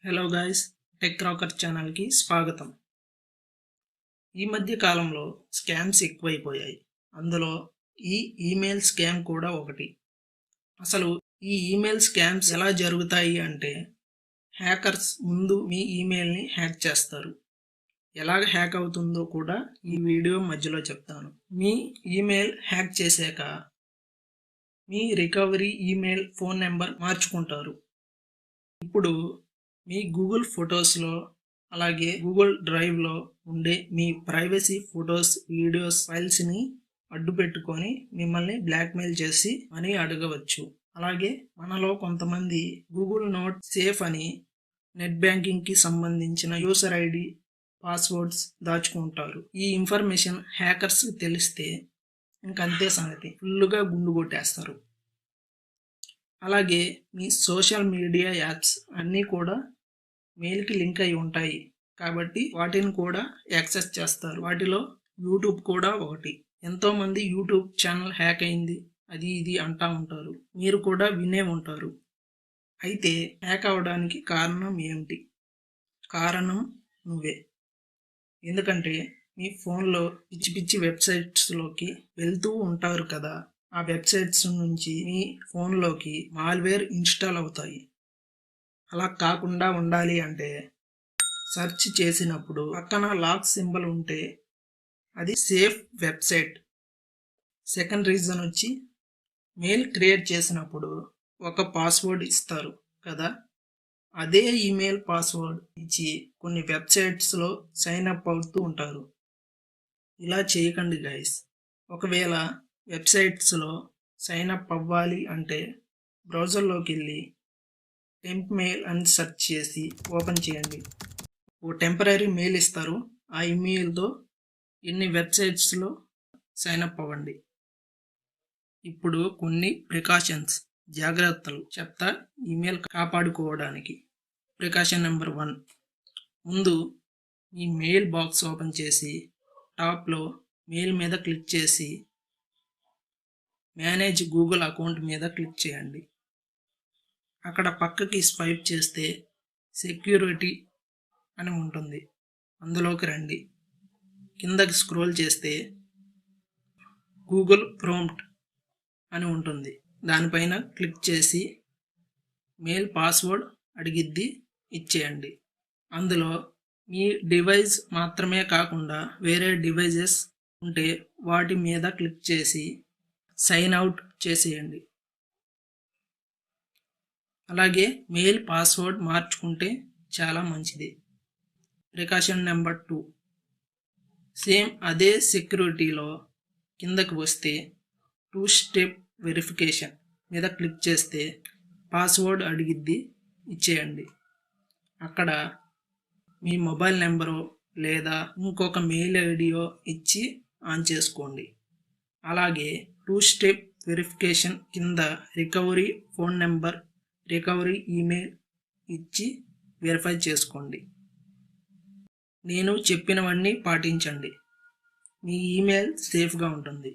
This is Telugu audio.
హలో గైస్, టెక్ రాకర్ ఛానల్కి స్వాగతం. ఈ మధ్య కాలంలో స్కామ్స్ ఎక్కువైపోయాయి. అందులో ఈ ఈమెయిల్ స్కామ్ కూడా ఒకటి. అసలు ఈ ఈమెయిల్ స్కామ్స్ ఎలా జరుగుతాయి అంటే, హ్యాకర్స్ ముందు మీ ఈమెయిల్ని హ్యాక్ చేస్తారు. ఎలాగ హ్యాక్ అవుతుందో కూడా ఈ వీడియో మధ్యలో చెప్తాను. మీ ఈమెయిల్ హ్యాక్ చేశాక మీ రికవరీ ఈమెయిల్ ఫోన్ నెంబర్ మార్చుకుంటారు. ఇప్పుడు మీ గూగుల్ ఫొటోస్లో అలాగే గూగుల్ డ్రైవ్లో ఉండే మీ ప్రైవసీ ఫొటోస్, వీడియోస్, ఫైల్స్ని అడ్డు పెట్టుకొని మిమ్మల్ని బ్లాక్మెయిల్ చేసి మనీ అడగవచ్చు. అలాగే మనలో కొంతమంది గూగుల్ నోట్ సేఫ్ అని నెట్ బ్యాంకింగ్కి సంబంధించిన యూజర్ ఐడి, పాస్వర్డ్స్ దాచుకుంటారు. ఈ ఇన్ఫర్మేషన్ హ్యాకర్స్ తెలిస్తే ఇంకంతే సంగతి, ఫుల్లుగా గుండు కొట్టేస్తారు. అలాగే మీ సోషల్ మీడియా యాప్స్ అన్నీ కూడా మెయిల్కి లింక్ అయి ఉంటాయి కాబట్టి వాటిని కూడా యాక్సెస్ చేస్తారు. వాటిలో యూట్యూబ్ కూడా ఒకటి. ఎంతోమంది యూట్యూబ్ ఛానల్ హ్యాక్ అయింది అది ఇది అంటూ ఉంటారు, మీరు కూడా వినే ఉంటారు. అయితే హ్యాక్ అవడానికి కారణం ఏమిటి? కారణం నువ్వే. ఎందుకంటే మీ ఫోన్లో పిచ్చి పిచ్చి వెబ్సైట్స్లోకి వెళ్తూ ఉంటారు కదా, ఆ వెబ్సైట్స్ నుంచి మీ ఫోన్లోకి మాల్వేర్ ఇన్స్టాల్ అవుతాయి. అలా కాకుండా ఉండాలి అంటే సెర్చ్ చేసినప్పుడు పక్కన లాక్ సింబల్ ఉంటే అది సేఫ్ వెబ్సైట్. సెకండ్ రీజన్ వచ్చి, మెయిల్ క్రియేట్ చేసినప్పుడు ఒక పాస్వర్డ్ ఇస్తారు కదా, అదే ఈమెయిల్ పాస్వర్డ్ ఇచ్చి కొన్ని వెబ్సైట్స్లో సైన్ అప్ అవుతూ ఉంటారు. ఇలా చేయకండి గైస్. ఒకవేళ వెబ్సైట్స్లో సైన్ అప్ అవ్వాలి అంటే బ్రౌజర్లోకి వెళ్ళి టెంప్ మెయిల్ అని సెర్చ్ చేసి ఓపెన్ చేయండి. ఓ టెంపరీ మెయిల్ ఇస్తారు. ఆ ఈమెయిల్తో ఎన్ని వెబ్సైట్స్లో సైన్ అప్ అవ్వండి. ఇప్పుడు కొన్ని ప్రికాషన్స్, జాగ్రత్తలు చెప్తా ఈమెయిల్ కాపాడుకోవడానికి. ప్రికాషన్ నెంబర్ 1, ముందు మీ మెయిల్ బాక్స్ ఓపెన్ చేసి టాప్లో మెయిల్ మీద క్లిక్ చేసి మేనేజ్ గూగుల్ అకౌంట్ మీద క్లిక్ చేయండి. అక్కడ పక్కకి స్వైప్ చేస్తే సెక్యూరిటీ అని ఉంటుంది, అందులోకి రండి. కిందకి స్క్రోల్ చేస్తే గూగుల్ ప్రాంప్ట్ అని ఉంటుంది, దానిపైన క్లిక్ చేసి మెయిల్ పాస్వర్డ్ అడిగిద్ది, ఇచ్చేయండి. అందులో మీ డివైస్ మాత్రమే కాకుండా వేరే డివైజెస్ ఉంటే వాటి మీద క్లిక్ చేసి సైన్ అవుట్ చేసేయండి. అలాగే మెయిల్ పాస్వర్డ్ మార్చుకుంటే చాలా మంచిది. ప్రికాషన్ నెంబర్ 2, సేమ్ అదే సెక్యూరిటీలో కిందకి వస్తే 2 స్టెప్ వెరిఫికేషన్ మీద క్లిక్ చేస్తే పాస్వర్డ్ అడిగిద్ది, ఇచ్చేయండి. అక్కడ మీ మొబైల్ నెంబరో లేదా ఇంకొక మెయిల్ ఐడియో ఇచ్చి ఆన్ చేసుకోండి. అలాగే 2 స్టెప్ వెరిఫికేషన్ కింద recovery phone number, recovery email ఇచ్చి వెరిఫై చేసుకోండి. నేను చెప్పినవన్నీ పాటించండి, మీ ఈమెయిల్ సేఫ్గా ఉంటుంది.